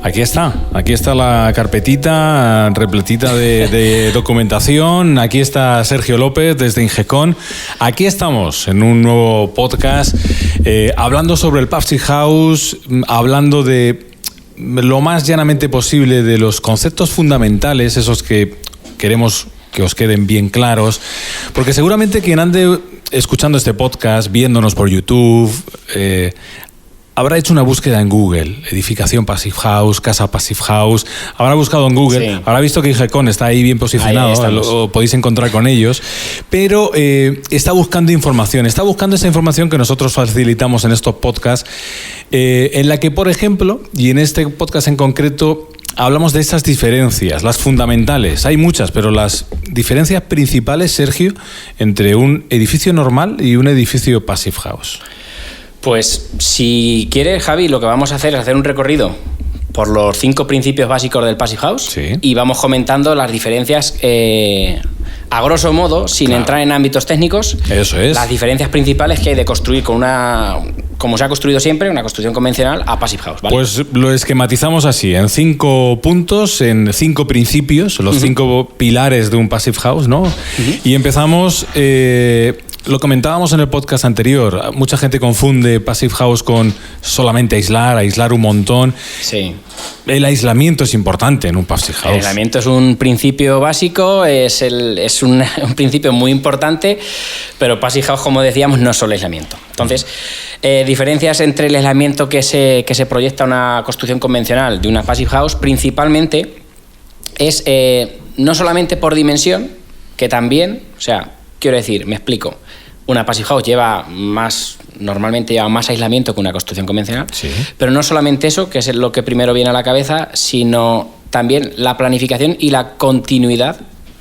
Aquí está la carpetita repletita de documentación. Aquí está Sergio López desde Ingecon. Aquí estamos en un nuevo podcast hablando sobre el Passive House, hablando de lo más llanamente posible de los conceptos fundamentales, esos que queremos que os queden bien claros, porque seguramente quien ande escuchando este podcast, viéndonos por YouTube, habrá hecho una búsqueda en Google, edificación Passive House, casa Passive House, habrá buscado en Google, sí. Habrá visto que Ingecon está ahí bien posicionado, lo podéis encontrar con ellos, pero está buscando esa información que nosotros facilitamos en estos podcasts, en la que, por ejemplo, y en este podcast en concreto, hablamos de esas diferencias, las fundamentales. Hay muchas, pero las diferencias principales, Sergio, entre un edificio normal y un edificio Passive House. Pues si quieres, Javi, lo que vamos a hacer es hacer un recorrido por los 5 principios básicos del Passive House, sí. Y vamos comentando las diferencias a grosso modo, sin entrar en ámbitos técnicos. Eso es. Las diferencias principales que hay de construir con como se ha construido siempre, una construcción convencional a Passive House, ¿vale? Pues lo esquematizamos así, en 5 puntos, en 5 principios, los 5 pilares de un Passive House, ¿no? Y empezamos... Lo comentábamos en el podcast anterior. Mucha gente confunde Passive House con solamente aislar un montón. Sí. El aislamiento es importante en un Passive House. El aislamiento es un principio básico, es un principio muy importante, pero Passive House, como decíamos, no es solo aislamiento. Entonces, diferencias entre el aislamiento que se proyecta una construcción convencional de una Passive House, principalmente, es no solamente por dimensión, que también, o sea, quiero decir, me explico. Una Passive House normalmente lleva más aislamiento que una construcción convencional, sí. Pero no solamente eso, que es lo que primero viene a la cabeza, sino también la planificación y la continuidad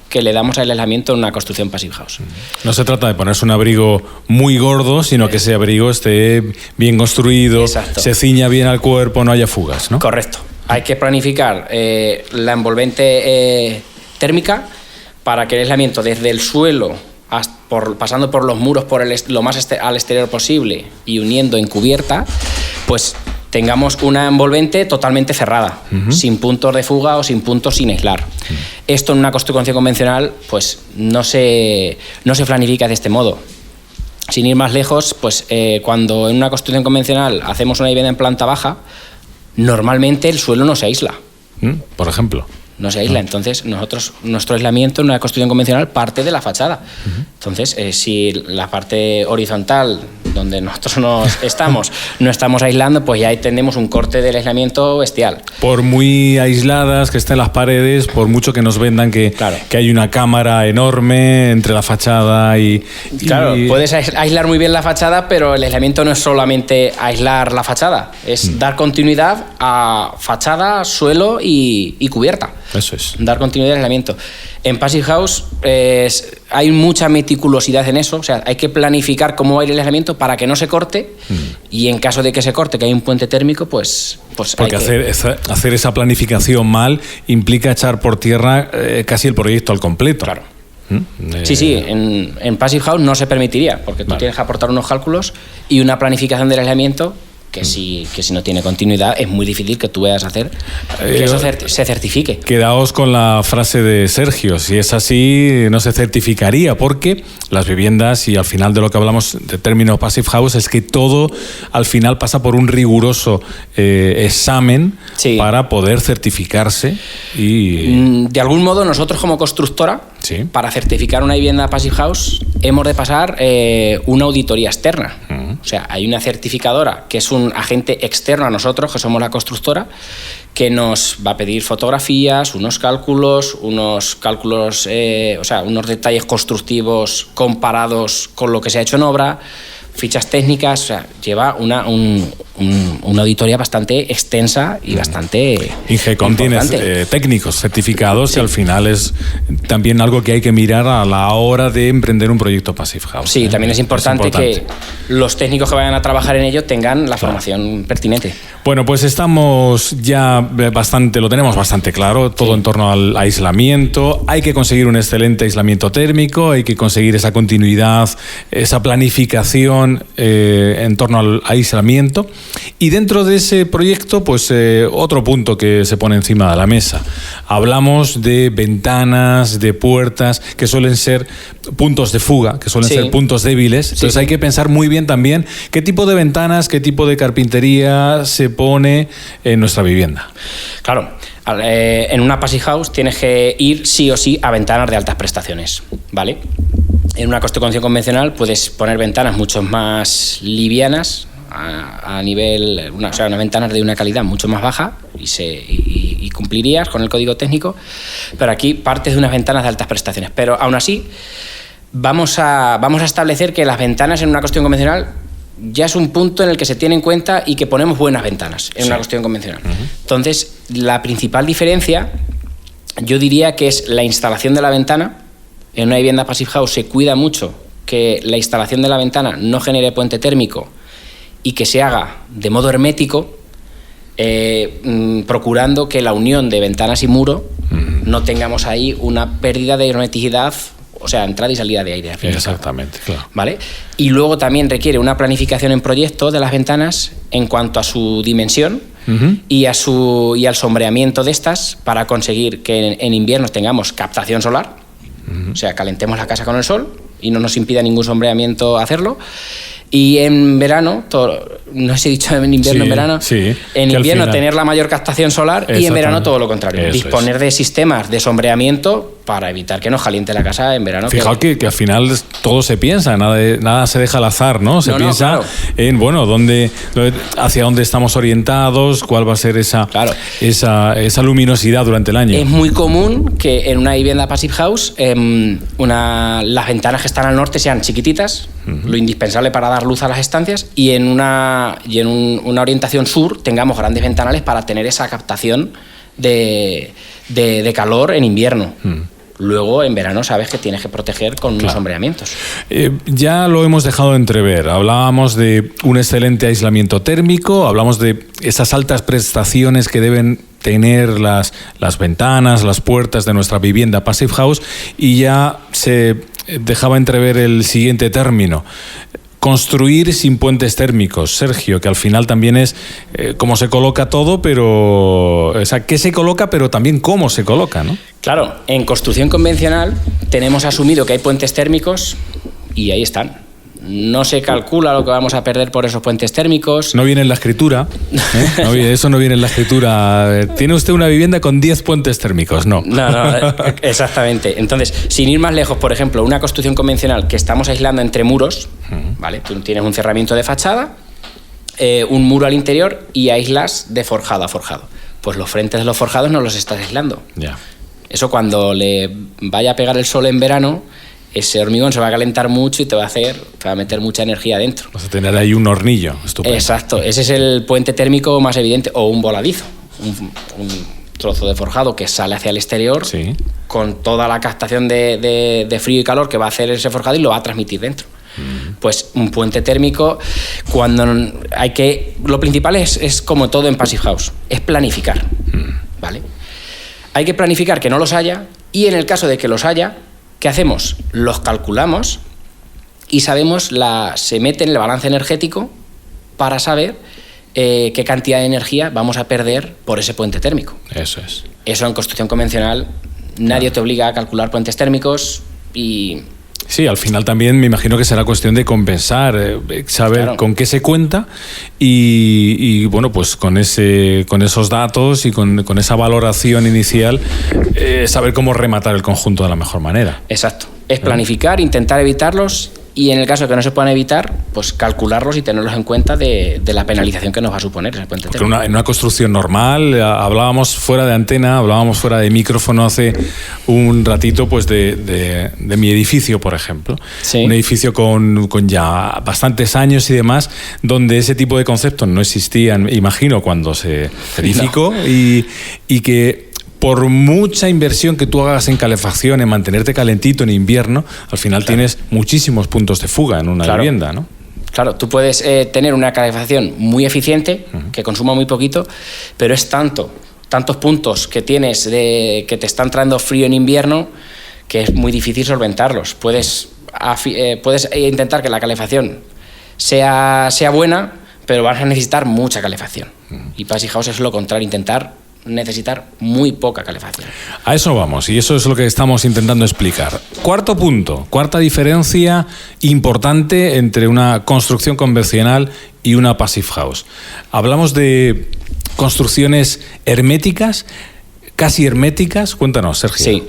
que le damos al aislamiento en una construcción Passive House. No se trata de ponerse un abrigo muy gordo, sino que ese abrigo esté bien construido, exacto. Se ciña bien al cuerpo, no haya fugas, ¿no? Correcto. Hay que planificar la envolvente térmica para que el aislamiento desde el suelo, pasando por los muros lo más al exterior posible y uniendo en cubierta, pues tengamos una envolvente totalmente cerrada, sin puntos de fuga o sin puntos sin aislar. Esto en una construcción convencional pues no se planifica de este modo. Sin ir más lejos, pues cuando en una construcción convencional hacemos una vivienda en planta baja, normalmente el suelo no se aísla. Por ejemplo. No se aísla, entonces nuestro aislamiento en una construcción convencional parte de la fachada. Entonces, si la parte horizontal, donde nosotros no estamos aislando, pues ya ahí tenemos un corte del aislamiento bestial. Por muy aisladas que estén las paredes, por mucho que nos vendan que hay una cámara enorme entre la fachada y... Claro, puedes aislar muy bien la fachada, pero el aislamiento no es solamente aislar la fachada, es dar continuidad a fachada, suelo y cubierta. Eso es. Dar continuidad al aislamiento. En Passive House hay mucha meticulosidad en eso, o sea, hay que planificar cómo va a ir el aislamiento para que no se corte y en caso de que se corte, que hay un puente térmico, pues porque hacer esa planificación mal implica echar por tierra casi el proyecto al completo. Claro. Sí, en Passive House no se permitiría, porque tú tienes que aportar unos cálculos y una planificación del aislamiento que si no tiene continuidad es muy difícil que tú veas hacer que eso se certifique. Quedaos con la frase de Sergio, si es así no se certificaría, porque las viviendas, y al final de lo que hablamos de término Passive House, es que todo al final pasa por un riguroso examen para poder certificarse. Y de algún modo nosotros como constructora, para certificar una vivienda Passive House hemos de pasar una auditoría externa. O sea, hay una certificadora que es un agente externo a nosotros, que somos la constructora, que nos va a pedir fotografías, unos cálculos, unos detalles constructivos comparados con lo que se ha hecho en obra, fichas técnicas, o sea, lleva una auditoría bastante extensa y bastante Ingecon tiene técnicos certificados y al final es también algo que hay que mirar a la hora de emprender un proyecto Passive House. Sí, también es importante que los técnicos que vayan a trabajar en ello tengan la formación pertinente. Bueno, pues estamos ya lo tenemos bastante claro, todo en torno al aislamiento. Hay que conseguir un excelente aislamiento térmico, hay que conseguir esa continuidad, esa planificación en torno al aislamiento. Y dentro de ese proyecto, pues otro punto que se pone encima de la mesa. Hablamos de ventanas, de puertas, que suelen ser puntos de fuga, que suelen ser puntos débiles. Entonces hay que pensar muy bien también qué tipo de ventanas, qué tipo de carpintería se pone en nuestra vivienda. Claro, en una Passive House tienes que ir sí o sí a ventanas de altas prestaciones, ¿vale? En una construcción convencional puedes poner ventanas mucho más livianas, a nivel, unas ventanas de una calidad mucho más baja y cumplirías con el código técnico, pero aquí partes de unas ventanas de altas prestaciones. Pero aún así, vamos a establecer que las ventanas en una construcción convencional ya es un punto en el que se tiene en cuenta y que ponemos buenas ventanas en una construcción convencional. Entonces, la principal diferencia, yo diría que es la instalación de la ventana. En una vivienda Passive House se cuida mucho que la instalación de la ventana no genere puente térmico y que se haga de modo hermético, procurando que la unión de ventanas y muro no tengamos ahí una pérdida de hermeticidad, o sea, entrada y salida de aire. Exactamente, claro. ¿Vale? Y luego también requiere una planificación en proyecto de las ventanas en cuanto a su dimensión y al sombreamiento de estas, para conseguir que en invierno tengamos captación solar, o sea, calentemos la casa con el sol y no nos impida ningún sombreamiento hacerlo. Y en verano, no sé si he dicho en invierno, en verano, en invierno tener la mayor captación solar y en verano todo lo contrario. Disponer de sistemas de sombreamiento para evitar que nos caliente la casa en verano. Fijaos que al final todo se piensa, nada se deja al azar, ¿no? Se piensa en, bueno, hacia dónde estamos orientados, cuál va a ser esa luminosidad durante el año. Es muy común que en una vivienda Passive House las ventanas que están al norte sean chiquititas, lo indispensable para dar luz a las estancias, y en una orientación sur tengamos grandes ventanales para tener esa captación de calor en invierno. Luego, en verano, sabes que tienes que proteger con unos sombreamientos. Ya lo hemos dejado entrever. Hablábamos de un excelente aislamiento térmico, hablamos de esas altas prestaciones que deben tener las ventanas, las puertas de nuestra vivienda Passive House, y ya se dejaba entrever el siguiente término. Construir sin puentes térmicos, Sergio, que al final también es cómo se coloca todo, pero qué se coloca, pero también cómo se coloca, ¿no? Claro, en construcción convencional tenemos asumido que hay puentes térmicos y ahí están. No se calcula lo que vamos a perder por esos puentes térmicos. No viene en la escritura. Eso no viene en la escritura. ¿Tiene usted una vivienda con 10 puentes térmicos? No. No, exactamente. Entonces, sin ir más lejos, por ejemplo, una construcción convencional que estamos aislando entre muros, ¿vale? Tú tienes un cerramiento de fachada, un muro al interior y aíslas de forjado a forjado. Pues los frentes de los forjados no los estás aislando. Ya. Eso, cuando le vaya a pegar el sol en verano, ese hormigón se va a calentar mucho y te va a meter mucha energía dentro. Vas a tener ahí un hornillo, estupendo. Exacto, ese es el puente térmico más evidente, o un voladizo, un trozo de forjado que sale hacia el exterior con toda la captación de frío y calor que va a hacer ese forjado y lo va a transmitir dentro. Pues un puente térmico, lo principal es como todo en Passive House, es planificar, ¿vale? Hay que planificar que no los haya, y en el caso de que los haya, ¿qué hacemos? Los calculamos y sabemos, se mete en el balance energético para saber qué cantidad de energía vamos a perder por ese puente térmico. Eso es. Eso en construcción convencional nadie te obliga a calcular puentes térmicos y... Sí, al final también me imagino que será cuestión de compensar, saber con qué se cuenta y bueno, pues con esos datos y con esa valoración inicial, saber cómo rematar el conjunto de la mejor manera. Exacto. Es planificar, intentar evitarlos, y en el caso de que no se puedan evitar, pues calcularlos y tenerlos en cuenta de la penalización que nos va a suponer ese puente térmico. En una construcción normal, hablábamos fuera de antena, hablábamos fuera de micrófono hace un ratito, pues de mi edificio, por ejemplo. Sí. Un edificio con ya bastantes años y demás, donde ese tipo de conceptos no existían, imagino, cuando se edificó, y que por mucha inversión que tú hagas en calefacción, en mantenerte calentito en invierno, al final tienes muchísimos puntos de fuga en una vivienda, ¿no? Claro, tú puedes tener una calefacción muy eficiente, que consuma muy poquito, pero es tantos puntos que tienes que te están entrando frío en invierno, que es muy difícil solventarlos. Puedes intentar que la calefacción sea buena, pero vas a necesitar mucha calefacción. Y Passive House es lo contrario, necesitar muy poca calefacción. A eso vamos, y eso es lo que estamos intentando explicar. Cuarto punto, cuarta diferencia importante entre una construcción convencional y una Passive House. Hablamos de construcciones herméticas, casi herméticas. Cuéntanos, Sergio. Sí.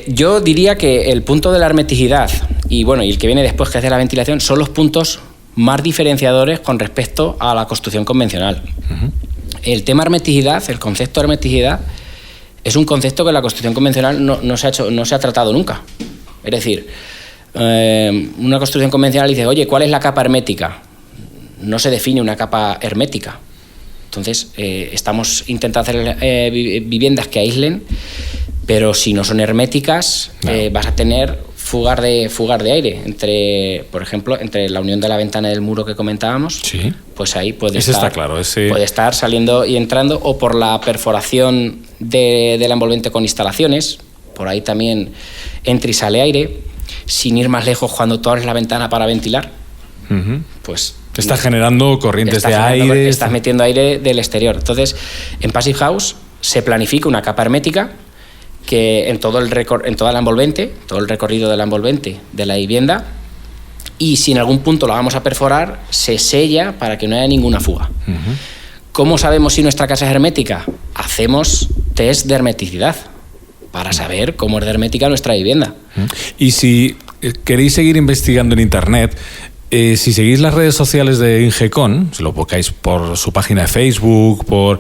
Yo diría que el punto de la hermeticidad y el que viene después, que es de la ventilación, son los puntos más diferenciadores con respecto a la construcción convencional. Uh-huh. El tema hermeticidad, el concepto de hermeticidad, es un concepto que en la construcción convencional no se ha tratado nunca. Es decir, una construcción convencional dice, oye, ¿cuál es la capa hermética? No se define una capa hermética. Entonces, estamos intentando hacer viviendas que aíslen, pero si no son herméticas, vas a tener fugar de aire por ejemplo, entre la unión de la ventana y del muro que comentábamos. Sí. Pues ahí puede estar saliendo y entrando, o por la perforación de la envolvente con instalaciones, por ahí también entra y sale aire, sin ir más lejos. Cuando tú abres la ventana para ventilar, pues estás generando corrientes de aire. Estás metiendo aire del exterior. Entonces, en Passive House se planifica una capa hermética que en toda la envolvente, todo el recorrido de la envolvente de la vivienda, y si en algún punto lo vamos a perforar, se sella para que no haya ninguna fuga. Uh-huh. ¿Cómo sabemos si nuestra casa es hermética? Hacemos test de hermeticidad para saber cómo es de hermética nuestra vivienda. Uh-huh. Y si queréis seguir investigando en Internet, si seguís las redes sociales de Ingecon, si lo buscáis por su página de Facebook, por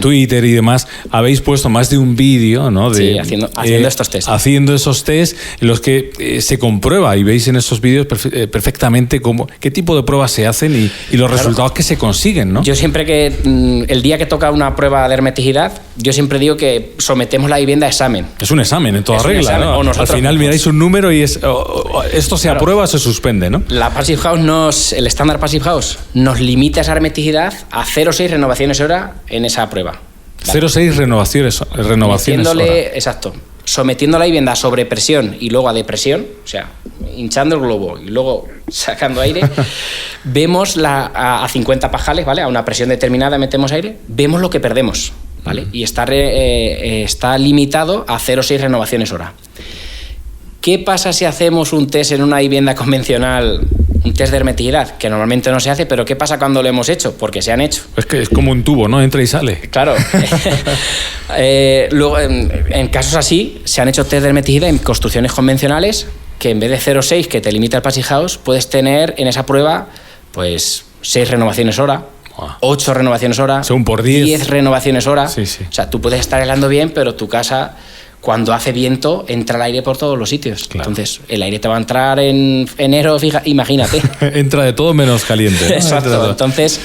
Twitter y demás, habéis puesto más de un vídeo, ¿no? Haciendo estos tests. Haciendo esos tests en los que se comprueba, y veis en esos vídeos perfectamente qué tipo de pruebas se hacen y los resultados que se consiguen, ¿no? Yo siempre el día que toca una prueba de hermeticidad, yo siempre digo que sometemos la vivienda a examen. Es un examen en toda regla, ¿no? Al final miráis un número y esto se aprueba o se suspende, ¿no? El estándar Passive House nos limita esa hermeticidad a 0,6 renovaciones hora en esa prueba. ¿Vale? 0,6 renovaciones hora. Exacto. Sometiendo la vivienda a sobrepresión y luego a depresión, o sea, hinchando el globo y luego sacando aire, vemos a 50 pajales, ¿vale? A una presión determinada metemos aire, vemos lo que perdemos, ¿vale? Y está limitado a 0,6 renovaciones hora. ¿Qué pasa si hacemos un test en una vivienda convencional, un test de hermeticidad, que normalmente no se hace, pero qué pasa cuando lo hemos hecho? Porque se han hecho. Es que es como un tubo, ¿no? Entra y sale. Claro. Luego, en casos así, se han hecho test de hermeticidad en construcciones convencionales, que en vez de 0,6 que te limita el Passive House, puedes tener en esa prueba, pues, 6 renovaciones hora, 8 renovaciones hora, según por 10 renovaciones hora. Sí, sí. O sea, tú puedes estar helando bien, pero tu casa, cuando hace viento, entra el aire por todos los sitios. Claro. Entonces, el aire te va a entrar en enero, imagínate. Entra de todo menos caliente, ¿no? Exacto. Entonces,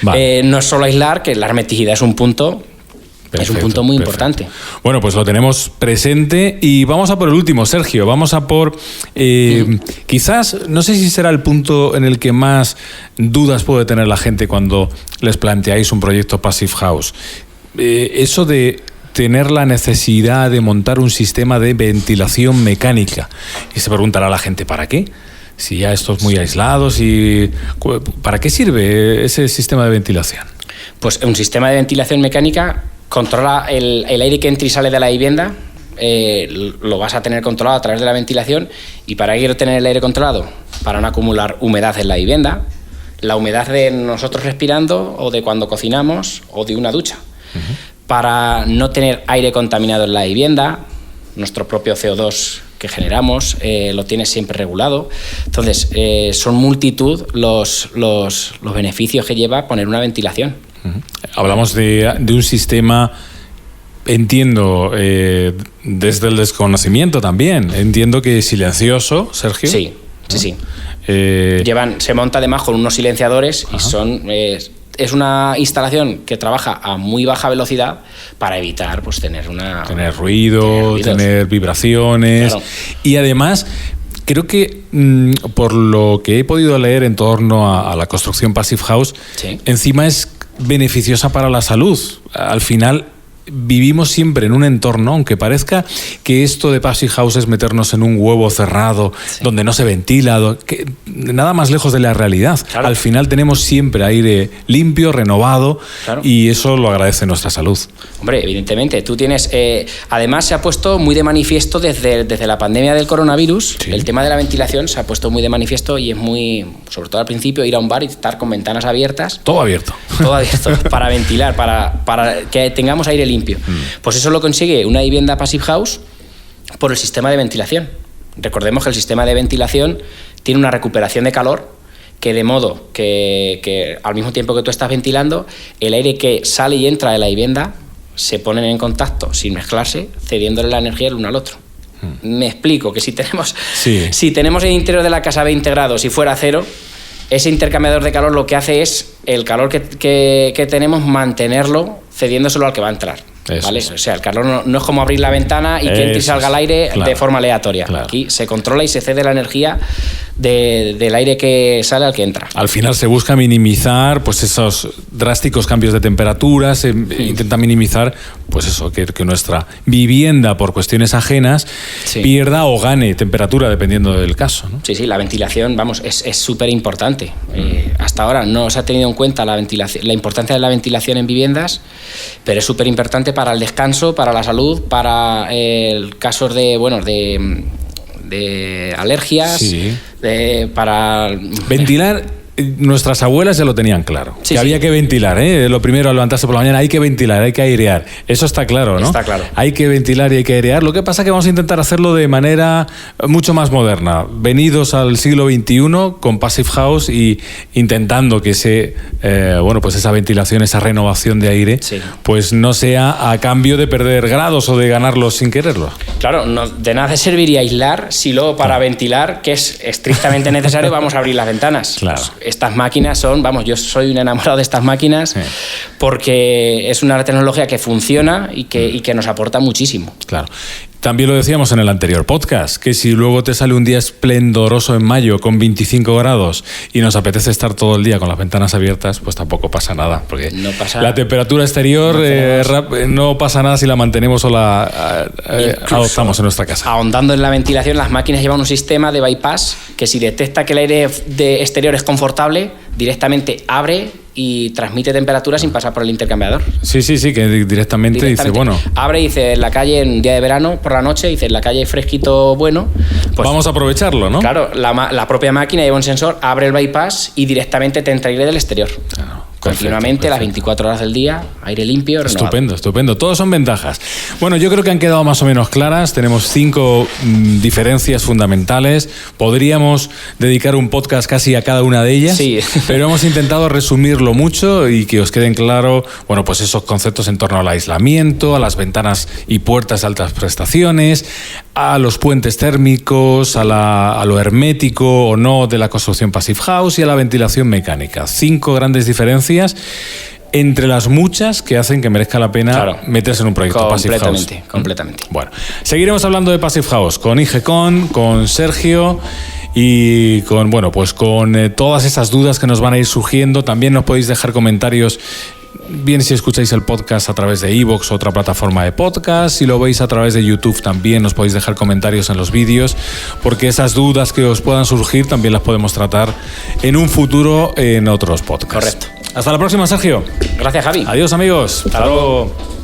no es solo aislar, que la hermeticidad es un punto. Perfecto, es un punto muy importante. Bueno, pues lo tenemos presente y vamos a por el último, Sergio. Vamos a por, quizás, no sé si será el punto en el que más dudas puede tener la gente cuando les planteáis un proyecto Passive House. Eso de tener la necesidad de montar un sistema de ventilación mecánica. Y se preguntará la gente, ¿para qué? Si ya esto es muy aislado, ¿para qué sirve ese sistema de ventilación? Pues un sistema de ventilación mecánica controla el aire que entra y sale de la vivienda, lo vas a tener controlado a través de la ventilación. ¿Y para qué tener el aire controlado? Para no acumular humedad en la vivienda, la humedad de nosotros respirando o de cuando cocinamos o de una ducha. Uh-huh. Para no tener aire contaminado en la vivienda, nuestro propio CO2 que generamos lo tiene siempre regulado. Entonces, son multitud los beneficios que lleva poner una ventilación. Uh-huh. Hablamos de un sistema, entiendo, desde el desconocimiento también, entiendo que silencioso, Sergio. Sí. Se monta además con unos silenciadores. Ajá. Y son... es una instalación que trabaja a muy baja velocidad para evitar pues tener ruido, tener vibraciones. Claro. Y además, creo que por lo que he podido leer en torno a la construcción Passive House, sí, encima es beneficiosa para la salud. Al final vivimos siempre en un entorno, aunque parezca que esto de Passive House es meternos en un huevo cerrado, sí, donde no se ventila, que nada más lejos de la realidad. Claro. Al final tenemos siempre aire limpio, renovado, claro. Y eso lo agradece nuestra salud. Hombre, evidentemente, tú tienes... además se ha puesto muy de manifiesto desde la pandemia del coronavirus, sí. El tema de la ventilación se ha puesto muy de manifiesto y es muy, sobre todo al principio, ir a un bar y estar con ventanas abiertas. Todo abierto. Todo abierto, para ventilar, para que tengamos aire limpio. Pues eso lo consigue una vivienda Passive House por el sistema de ventilación. Recordemos que el sistema de ventilación tiene una recuperación de calor, que de modo que al mismo tiempo que tú estás ventilando, el aire que sale y entra de la vivienda se ponen en contacto sin mezclarse, cediéndole la energía el uno al otro. Me explico, que si tenemos el interior de la casa 20 grados y fuera cero, ese intercambiador de calor lo que hace es el calor que tenemos mantenerlo cediéndoselo al que va a entrar. ¿Vale? O sea, el calor no es como abrir la ventana y que entre y salga el aire de forma aleatoria. Claro. Aquí se controla y se cede la energía del aire que sale al que entra. Al final se busca minimizar pues esos drásticos cambios de temperatura, se intenta minimizar pues eso, que nuestra vivienda por cuestiones ajenas pierda o gane temperatura dependiendo del caso, ¿no? Sí, la ventilación, vamos, es súper importante. Hasta ahora no se ha tenido en cuenta la importancia de la ventilación en viviendas, pero es súper importante para el descanso, para la salud, para casos de alergias, para ventilar. Nuestras abuelas ya lo tenían claro, que había que ventilar, ¿eh? Lo primero al levantarse por la mañana hay que ventilar, hay que airear. Eso está claro, ¿no? Está claro. Hay que ventilar y hay que airear. Lo que pasa es que vamos a intentar hacerlo de manera mucho más moderna, venidos al siglo XXI con Passive House y intentando que pues esa ventilación, esa renovación de aire, pues no sea a cambio de perder grados o de ganarlos sin quererlo. Claro, de nada serviría aislar si luego para ventilar, que es estrictamente necesario, vamos a abrir las ventanas. Claro. Estas máquinas yo soy un enamorado de estas máquinas porque es una tecnología que funciona y que nos aporta muchísimo. Claro. También lo decíamos en el anterior podcast, que si luego te sale un día esplendoroso en mayo con 25 grados y nos apetece estar todo el día con las ventanas abiertas, pues tampoco pasa nada, porque la temperatura exterior no pasa nada si la mantenemos o la adoptamos en nuestra casa. Ahondando en la ventilación, las máquinas llevan un sistema de bypass que si detecta que el aire exterior es confortable, directamente abre y transmite temperatura sin pasar por el intercambiador. Sí, que directamente dice, bueno... Abre y dice, en la calle, en un día de verano, por la noche, dice, en la calle hay fresquito bueno. Pues, vamos a aprovecharlo, ¿no? Claro, la propia máquina lleva un sensor, abre el bypass y directamente te entra aire del exterior. Claro. Continuamente, las 24 horas del día, aire limpio, renovado. Estupendo. Todos son ventajas. Bueno, yo creo que han quedado más o menos claras. Tenemos 5 diferencias fundamentales. Podríamos dedicar un podcast casi a cada una de ellas, pero hemos intentado resumirlo mucho y que os queden claro, pues esos conceptos en torno al aislamiento, a las ventanas y puertas de altas prestaciones, a los puentes térmicos, a lo hermético o no de la construcción Passive House y a la ventilación mecánica. 5 grandes diferencias entre las muchas que hacen que merezca la pena meterse en un proyecto Passive House. Completamente. Bueno, seguiremos hablando de Passive House con Ingecon, con Sergio y con todas esas dudas que nos van a ir surgiendo. También nos podéis dejar comentarios, bien si escucháis el podcast a través de iVoox o otra plataforma de podcast, si lo veis a través de YouTube también nos podéis dejar comentarios en los vídeos, porque esas dudas que os puedan surgir también las podemos tratar en un futuro en otros podcasts. Correcto. Hasta la próxima, Sergio. Gracias, Javi. Adiós, amigos. Hasta luego.